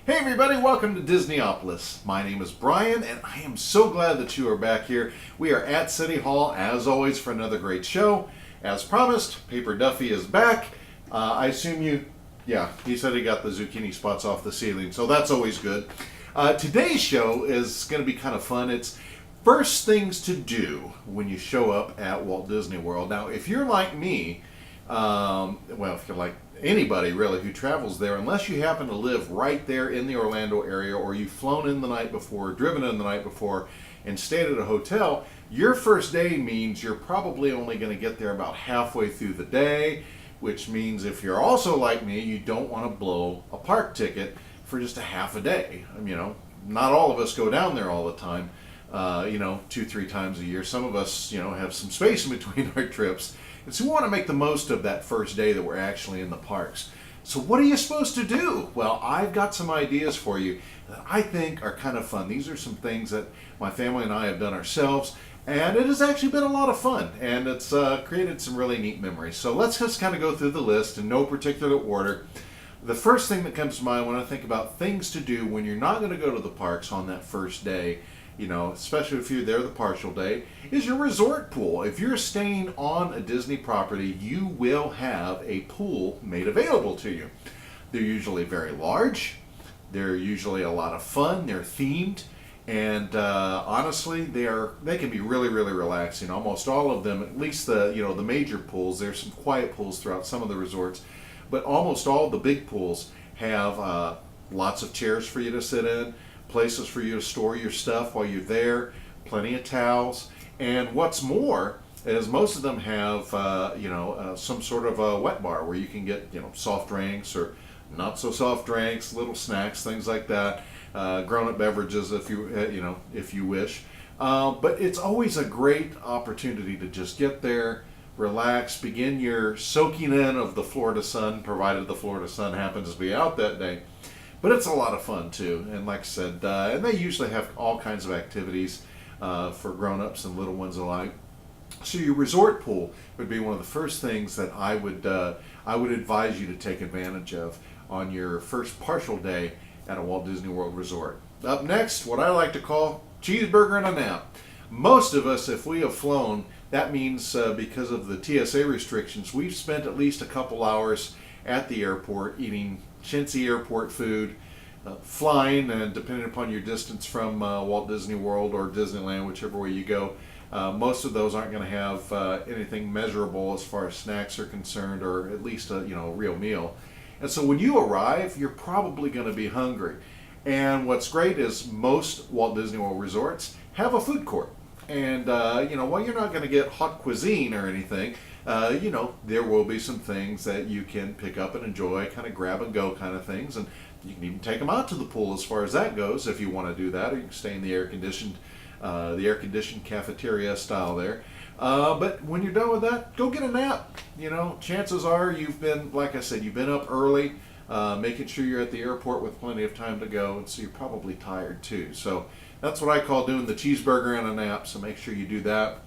Hey everybody, welcome to Disneyopolis. My name is Bryan and I am so glad that you are back here. We are at City Hall as always for another great show. As promised, Paper Duffy is back. I assume he said he got the zucchini spots off the ceiling, so that's always good. Today's show is going to be kind of fun. It's first things to do when you show up at Walt Disney World. Now, if you're like me, if you're like anybody really who travels there, unless you happen to live right there in the Orlando area, or you've flown in the night before, driven in the night before, and stayed at a hotel, your first day means you're probably only going to get there about halfway through the day, which means if you're also like me, you don't want to blow a park ticket for just a half a day. Not all of us go down there all the time, 2-3 times a year. Some of us, have some space in between our trips. And so we want to make the most of that first day that we're actually in the parks. So what are you supposed to do? Well, I've got some ideas for you that I think are kind of fun. These are some things that my family and I have done ourselves, and it has actually been a lot of fun, and it's created some really neat memories. So let's just kind of go through the list in no particular order. The first thing that comes to mind when I think about things to do when you're not going to go to the parks on that first day, especially if you're there the partial day, is your resort pool. If you're staying on a Disney property, you will have a pool made available to you. They're usually very large. They're usually a lot of fun. They're themed. And honestly, they can be really, really relaxing. Almost all of them, at least the major pools. There's some quiet pools throughout some of the resorts, but almost all the big pools have lots of chairs for you to sit in, places for you to store your stuff while you're there, plenty of towels, and what's more is most of them have some sort of a wet bar where you can get soft drinks or not so soft drinks, little snacks, things like that, grown-up beverages if you wish. But it's always a great opportunity to just get there, relax, begin your soaking in of the Florida sun, provided the Florida sun happens to be out that day. But it's a lot of fun too, and like I said, and they usually have all kinds of activities for grown-ups and little ones alike. So your resort pool would be one of the first things that I would advise you to take advantage of on your first partial day at a Walt Disney World resort. Up next, what I like to call Cheeseburger and a Nap. Most of us, if we have flown, that means because of the TSA restrictions, we've spent at least a couple hours at the airport eating chintzy airport food, flying, and depending upon your distance from Walt Disney World or Disneyland, whichever way you go, most of those aren't going to have anything measurable as far as snacks are concerned, or at least a real meal. And so when you arrive, you're probably going to be hungry. And what's great is most Walt Disney World resorts have a food court. And while you're not going to get hot cuisine or anything, there will be some things that you can pick up and enjoy, kind of grab and go kind of things, and you can even take them out to the pool as far as that goes if you want to do that, or you can stay in the air-conditioned cafeteria style there. But when you're done with that, go get a nap. Chances are you've been, like I said, you've been up early, making sure you're at the airport with plenty of time to go, and so you're probably tired too. So that's what I call doing the cheeseburger and a nap, so make sure you do that.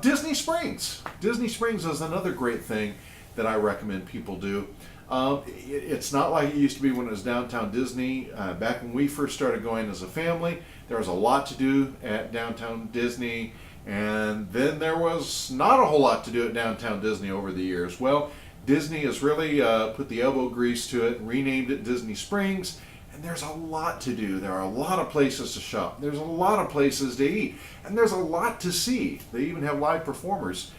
Disney Springs. Disney Springs is another great thing that I recommend people do. It's not like it used to be when it was Downtown Disney. Back when we first started going as a family, there was a lot to do at Downtown Disney, and then there was not a whole lot to do at Downtown Disney over the years. Well, Disney has really put the elbow grease to it, renamed it Disney Springs, and there's a lot to do. There are a lot of places to shop. There's a lot of places to eat. And there's a lot to see. They even have live performers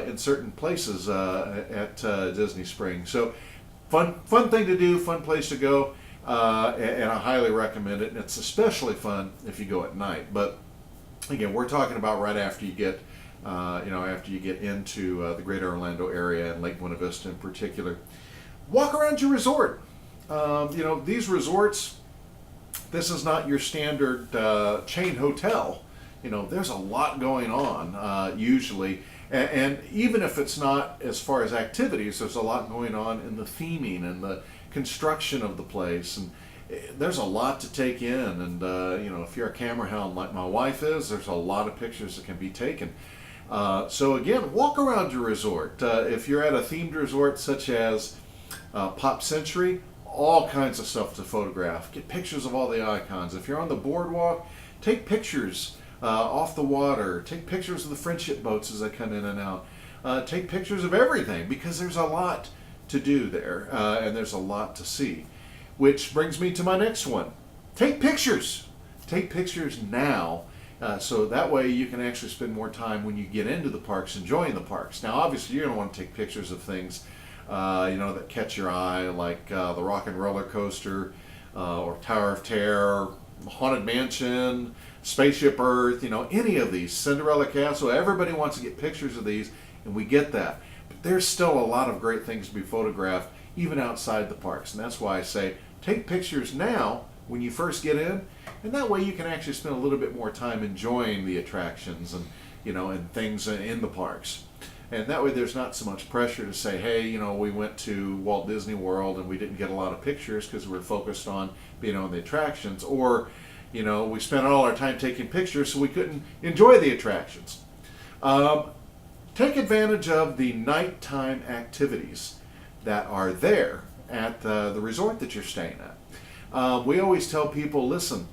in certain places at Disney Springs. So fun thing to do, fun place to go, and I highly recommend it. And it's especially fun if you go at night. But again, we're talking about right after you get into the greater Orlando area and Lake Buena Vista in particular. Walk around your resort. These resorts, this is not your standard chain hotel. There's a lot going on usually, and even if it's not as far as activities, there's a lot going on in the theming and the construction of the place, and there's a lot to take in. And if you're a camera hound like my wife is, there's a lot of pictures that can be taken. So again, walk around your resort. If you're at a themed resort such as Pop Century, all kinds of stuff to photograph. Get pictures of all the icons. If you're on the boardwalk, take pictures off the water. Take pictures of the friendship boats as they come in and out. Take pictures of everything, because there's a lot to do there, and there's a lot to see. Which brings me to my next one. Take pictures. Take pictures now, so that way you can actually spend more time when you get into the parks enjoying the parks. Now, obviously, you're going to want to take pictures of things that catch your eye, like the Rock and Roller Coaster, or Tower of Terror, Haunted Mansion, Spaceship Earth, any of these, Cinderella Castle. Everybody wants to get pictures of these, and we get that. But there's still a lot of great things to be photographed, even outside the parks. And that's why I say take pictures now when you first get in, and that way you can actually spend a little bit more time enjoying the attractions and and things in the parks. And that way there's not so much pressure to say, hey, we went to Walt Disney World and we didn't get a lot of pictures because we were focused on being on the attractions, or we spent all our time taking pictures so we couldn't enjoy the attractions. Take advantage of the nighttime activities that are there at the resort that you're staying at. We always tell people, listen,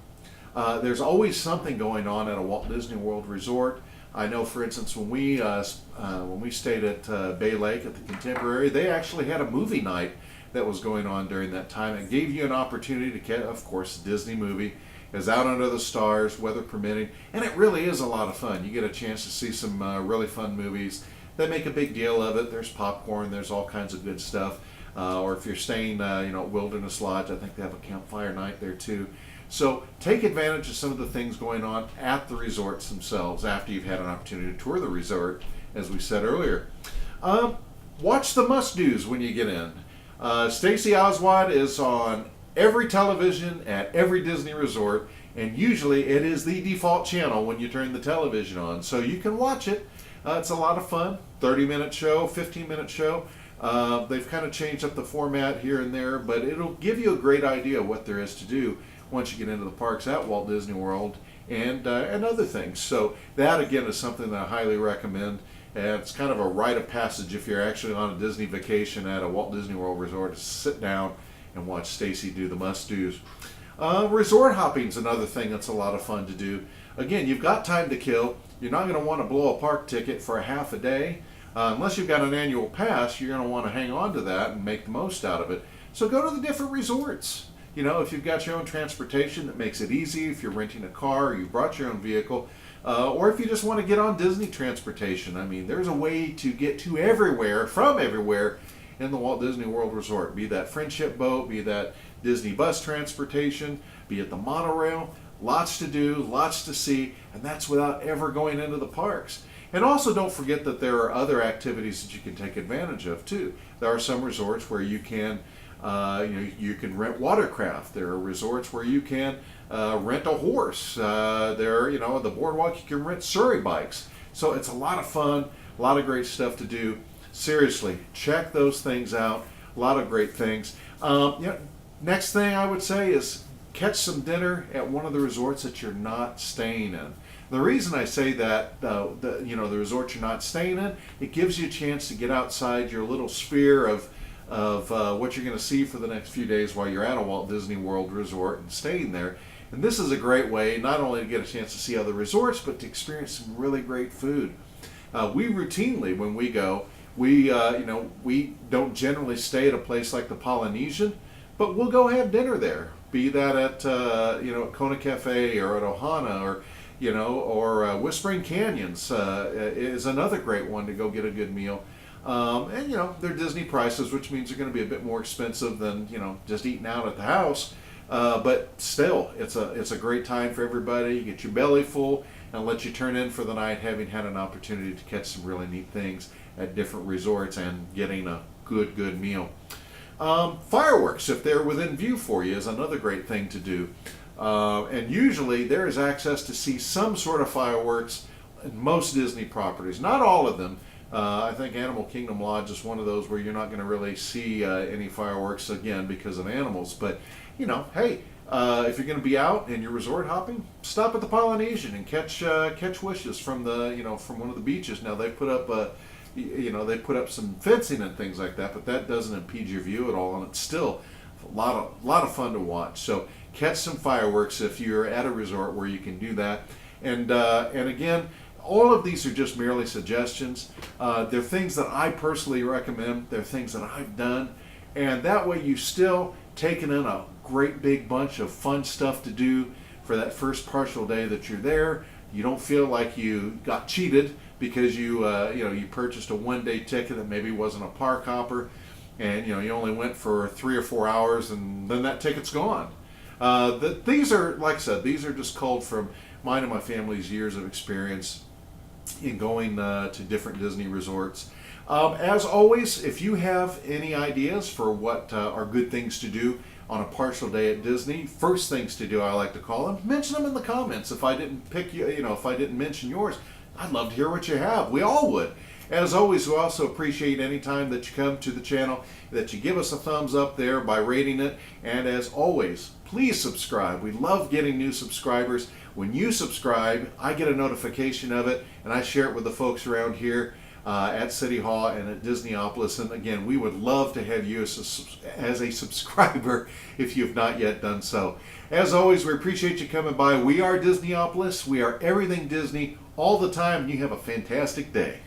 there's always something going on at a Walt Disney World resort. I know, for instance, when we stayed at Bay Lake at the Contemporary, they actually had a movie night that was going on during that time. It gave you an opportunity to get, of course, the Disney movie is out under the stars, weather permitting, and it really is a lot of fun. You get a chance to see some really fun movies. They make a big deal of it. There's popcorn, there's all kinds of good stuff. Or if you're staying, Wilderness Lodge, I think they have a campfire night there too. So take advantage of some of the things going on at the resorts themselves after you've had an opportunity to tour the resort, as we said earlier. Watch the must-dos when you get in. Stacey Oswald is on every television at every Disney resort, and usually it is the default channel when you turn the television on. So you can watch it. It's a lot of fun. 30-minute show, 15-minute show. They've kind of changed up the format here and there, but it'll give you a great idea of what there is to do once you get into the parks at Walt Disney World and other things. So that, again, is something that I highly recommend. And it's kind of a rite of passage if you're actually on a Disney vacation at a Walt Disney World resort, to sit down and watch Stacy do the must-dos. Resort hopping is another thing that's a lot of fun to do. Again, you've got time to kill. You're not going to want to blow a park ticket for a half a day. Unless you've got an annual pass, you're going to want to hang on to that and make the most out of it. So go to the different resorts. If you've got your own transportation, that makes it easy. If you're renting a car or you brought your own vehicle, or if you just want to get on Disney transportation, there's a way to get to everywhere, from everywhere in the Walt Disney World Resort. Be that friendship boat, be that Disney bus transportation, be it the monorail. Lots to do, lots to see, and that's without ever going into the parks. And also don't forget that there are other activities that you can take advantage of too. There are some resorts where you can you can rent watercraft. There are resorts where you can rent a horse. At the boardwalk you can rent Surrey bikes. So it's a lot of fun, a lot of great stuff to do. Seriously, check those things out. A lot of great things. Next thing I would say is catch some dinner at one of the resorts that you're not staying in. The reason I say that, the resort you're not staying in, it gives you a chance to get outside your little sphere of what you're going to see for the next few days while you're at a Walt Disney World resort and staying there. And this is a great way not only to get a chance to see other resorts, but to experience some really great food. We routinely, when we go, we don't generally stay at a place like the Polynesian, but we'll go have dinner there. Be that at at Kona Cafe or at Ohana or Whispering Canyons is another great one to go get a good meal. They're Disney prices, which means they're going to be a bit more expensive than just eating out at the house. But still, it's a great time for everybody. You get your belly full and let you turn in for the night, having had an opportunity to catch some really neat things at different resorts and getting a good meal. Fireworks, if they're within view for you, is another great thing to do. And usually there is access to see some sort of fireworks in most Disney properties. Not all of them. I think Animal Kingdom Lodge is one of those where you're not going to really see any fireworks, again, because of animals. But, hey, if you're going to be out and you're resort hopping, stop at the Polynesian and catch wishes from from one of the beaches. Now, they put up some fencing and things like that, but that doesn't impede your view at all, and it's still a lot of fun to watch. So catch some fireworks if you're at a resort where you can do that. And again, all of these are just merely suggestions. They're things that I personally recommend. They're things that I've done, and that way you still taking in a great big bunch of fun stuff to do for that first partial day that you're there. You don't feel like you got cheated because you purchased a one-day ticket that maybe wasn't a park hopper, and you only went for 3 or 4 hours, and then that ticket's gone. These are, like I said, these are just culled from mine and my family's years of experience in going to different Disney resorts. As always, if you have any ideas for what are good things to do on a partial day at Disney, first things to do, I like to call them, mention them in the comments. If I didn't pick you, if I didn't mention yours, I'd love to hear what you have. We all would. As always, we also appreciate any time that you come to the channel, that you give us a thumbs up there by rating it. And as always, please subscribe. We love getting new subscribers. When you subscribe, I get a notification of it, and I share it with the folks around here at City Hall and at Disneyopolis. And again, we would love to have you as a subscriber if you've not yet done so. As always, we appreciate you coming by. We are Disneyopolis. We are everything Disney all the time. You have a fantastic day.